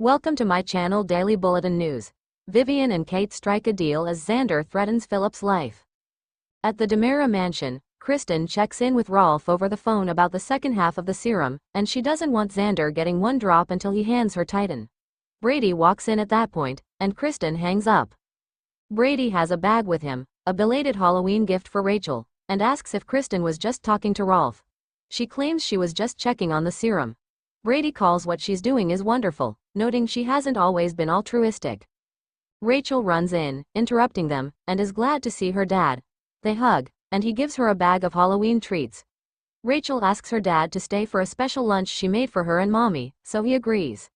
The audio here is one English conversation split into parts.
Welcome to my channel Daily Bulletin News. Vivian and Kate strike a deal as Xander threatens Philip's life. At the Demira mansion, Kristen checks in with Rolf over the phone about the second half of the serum, and she doesn't want Xander getting one drop until he hands her Titan. Brady walks in at that point, and Kristen hangs up. Brady has a bag with him, a belated Halloween gift for Rachel, and asks if Kristen was just talking to Rolf. She claims she was just checking on the serum. Brady calls what she's doing is wonderful, noting she hasn't always been altruistic. Rachel runs in, interrupting them, and is glad to see her dad. They hug, and he gives her a bag of Halloween treats. Rachel asks her dad to stay for a special lunch she made for her and Mommy, so he agrees.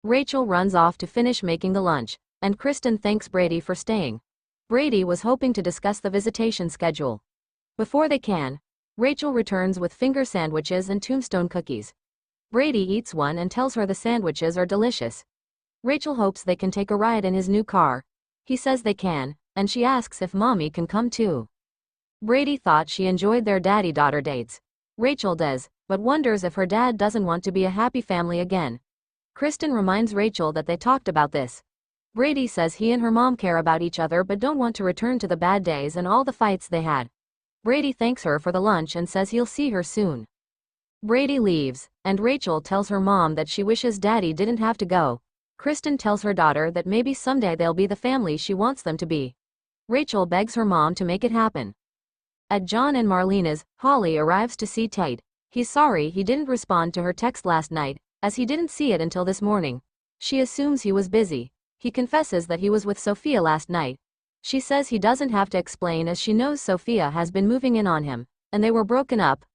Rachel runs off to finish making the lunch, and Kristen thanks Brady for staying. Brady was hoping to discuss the visitation schedule. Before they can, Rachel returns with finger sandwiches and tombstone cookies. Brady eats one and tells her the sandwiches are delicious. Rachel hopes they can take a ride in his new car. He says they can, and she asks if Mommy can come too. Brady thought she enjoyed their daddy-daughter dates. Rachel does, but wonders if her dad doesn't want to be a happy family again. Kristen reminds Rachel that they talked about this. Brady says he and her mom care about each other but don't want to return to the bad days and all the fights they had. Brady thanks her for the lunch and says he'll see her soon. Brady leaves, and Rachel tells her mom that she wishes Daddy didn't have to go. Kristen tells her daughter that maybe someday they'll be the family she wants them to be. Rachel begs her mom to make it happen. At John and Marlena's, Holly arrives to see Tate. He's sorry he didn't respond to her text last night, as he didn't see it until this morning. She assumes he was busy. He confesses that he was with Sophia last night. She says he doesn't have to explain as she knows Sophia has been moving in on him, and they were broken up.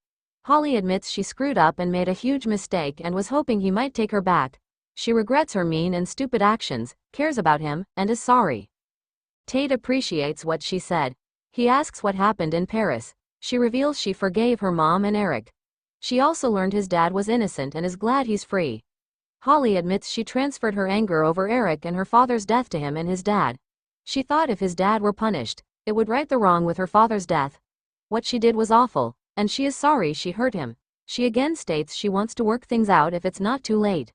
Holly admits she screwed up and made a huge mistake and was hoping he might take her back. She regrets her mean and stupid actions, cares about him, and is sorry. Tate appreciates what she said. He asks what happened in Paris. She reveals she forgave her mom and Eric. She also learned his dad was innocent and is glad he's free. Holly admits she transferred her anger over Eric and her father's death to him and his dad. She thought if his dad were punished, it would right the wrong with her father's death. What she did was awful, and she is sorry she hurt him. She again states she wants to work things out if it's not too late.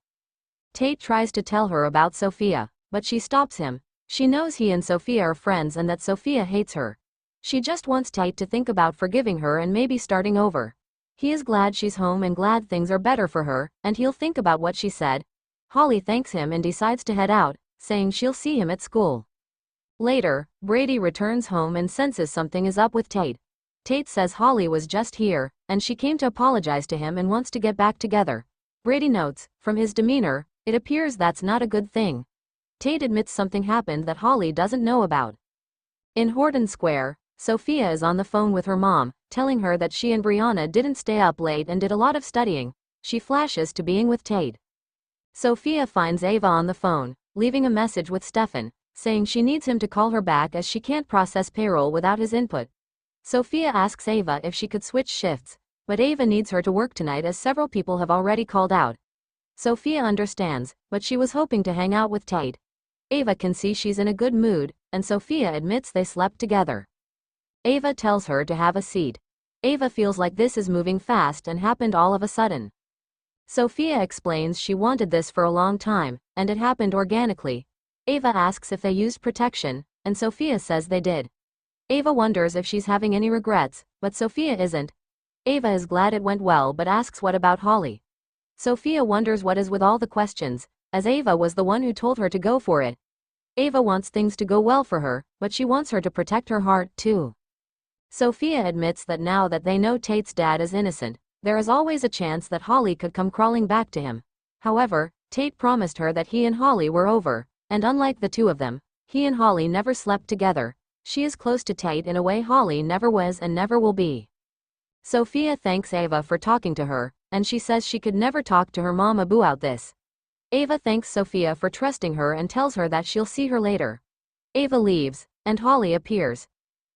Tate tries to tell her about Sophia, but she stops him. She knows he and Sophia are friends and that Sophia hates her. She just wants Tate to think about forgiving her and maybe starting over. He is glad she's home and glad things are better for her, and he'll think about what she said. Holly thanks him and decides to head out, saying she'll see him at school. Later, Brady returns home and senses something is up with Tate. Tate says Holly was just here, and she came to apologize to him and wants to get back together. Brady notes, from his demeanor, it appears that's not a good thing. Tate admits something happened that Holly doesn't know about. In Horton Square, Sophia is on the phone with her mom, telling her that she and Brianna didn't stay up late and did a lot of studying. She flashes to being with Tate. Sophia finds Ava on the phone, leaving a message with Stefan, saying she needs him to call her back as she can't process payroll without his input. Sophia asks Ava if she could switch shifts, but Ava needs her to work tonight as several people have already called out. Sophia understands, but she was hoping to hang out with Tate. Ava can see she's in a good mood, and Sophia admits they slept together. Ava tells her to have a seat. Ava feels like this is moving fast and happened all of a sudden. Sophia explains she wanted this for a long time, and it happened organically. Ava asks if they used protection, and Sophia says they did. Ava wonders if she's having any regrets, but Sophia isn't. Ava is glad it went well but asks what about Holly. Sophia wonders what is with all the questions, as Ava was the one who told her to go for it. Ava wants things to go well for her, but she wants her to protect her heart too. Sophia admits that now that they know Tate's dad is innocent, there is always a chance that Holly could come crawling back to him. However, Tate promised her that he and Holly were over, and unlike the two of them, he and Holly never slept together. She is close to Tate in a way Holly never was and never will be. Sophia thanks Ava for talking to her, and she says she could never talk to her mom about this. Ava thanks Sophia for trusting her and tells her that she'll see her later. Ava leaves, and Holly appears.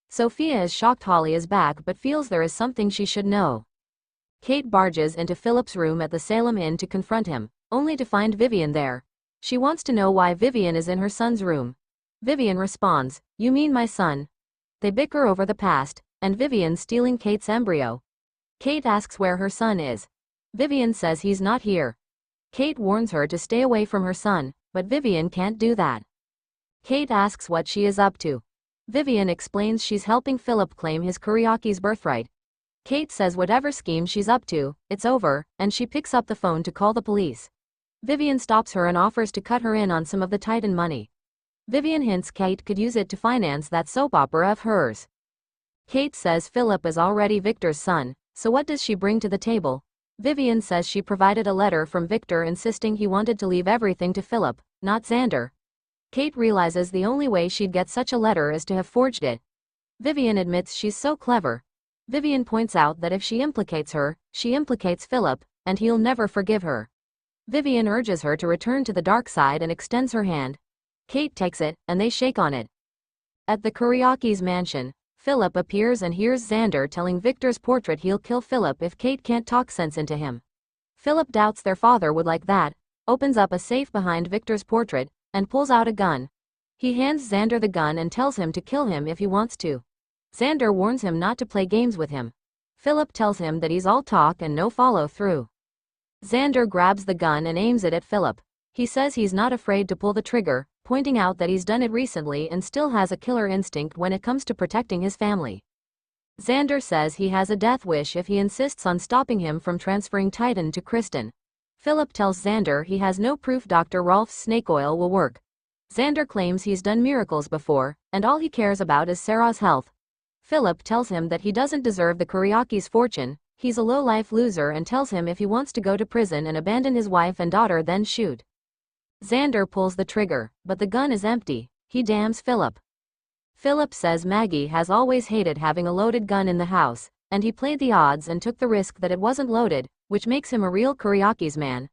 Sophia is shocked Holly is back but feels there is something she should know. Kate barges into Philip's room at the Salem Inn to confront him, only to find Vivian there. She wants to know why Vivian is in her son's room. Vivian responds, "You mean my son?" They bicker over the past, and Vivian stealing Kate's embryo. Kate asks where her son is. Vivian says he's not here. Kate warns her to stay away from her son, but Vivian can't do that. Kate asks what she is up to. Vivian explains she's helping Philip claim his Kuryaki's birthright. Kate says whatever scheme she's up to, it's over, and she picks up the phone to call the police. Vivian stops her and offers to cut her in on some of the Titan money. Vivian hints Kate could use it to finance that soap opera of hers. Kate says Philip is already Victor's son, so what does she bring to the table? Vivian says she provided a letter from Victor insisting he wanted to leave everything to Philip, not Xander. Kate realizes the only way she'd get such a letter is to have forged it. Vivian admits she's so clever. Vivian points out that if she implicates her, she implicates Philip, and he'll never forgive her. Vivian urges her to return to the dark side and extends her hand. Kate takes it, and they shake on it. At the Kuryaki's mansion, Philip appears and hears Xander telling Victor's portrait he'll kill Philip if Kate can't talk sense into him. Philip doubts their father would like that, opens up a safe behind Victor's portrait, and pulls out a gun. He hands Xander the gun and tells him to kill him if he wants to. Xander warns him not to play games with him. Philip tells him that he's all talk and no follow-through. Xander grabs the gun and aims it at Philip. He says he's not afraid to pull the trigger, pointing out that he's done it recently and still has a killer instinct when it comes to protecting his family. Xander says he has a death wish if he insists on stopping him from transferring Titan to Kristen. Philip tells Xander he has no proof Dr. Rolf's snake oil will work. Xander claims he's done miracles before, and all he cares about is Sarah's health. Philip tells him that he doesn't deserve the Kuryaki's fortune, he's a low-life loser, and tells him if he wants to go to prison and abandon his wife and daughter then shoot. Xander pulls the trigger, but the gun is empty. He damns Philip. Philip says Maggie has always hated having a loaded gun in the house, and he played the odds and took the risk that it wasn't loaded, which makes him a real Kuryaki's man.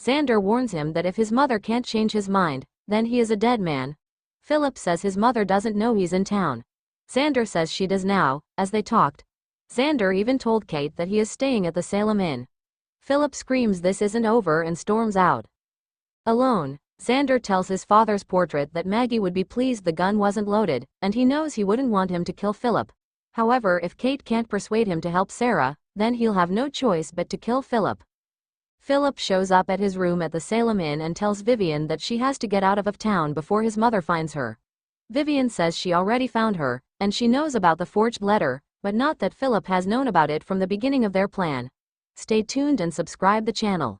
Xander warns him that if his mother can't change his mind, then he is a dead man. Philip says his mother doesn't know he's in town. Xander says she does now, as they talked. Xander even told Kate that he is staying at the Salem Inn. Philip screams this isn't over and storms out. Alone, Xander tells his father's portrait that Maggie would be pleased the gun wasn't loaded, and he knows he wouldn't want him to kill Philip. However, if Kate can't persuade him to help Sarah, then he'll have no choice but to kill Philip. Philip shows up at his room at the Salem Inn and tells Vivian that she has to get out of town before his mother finds her. Vivian says she already found her, and she knows about the forged letter, but not that Philip has known about it from the beginning of their plan. Stay tuned and subscribe the channel.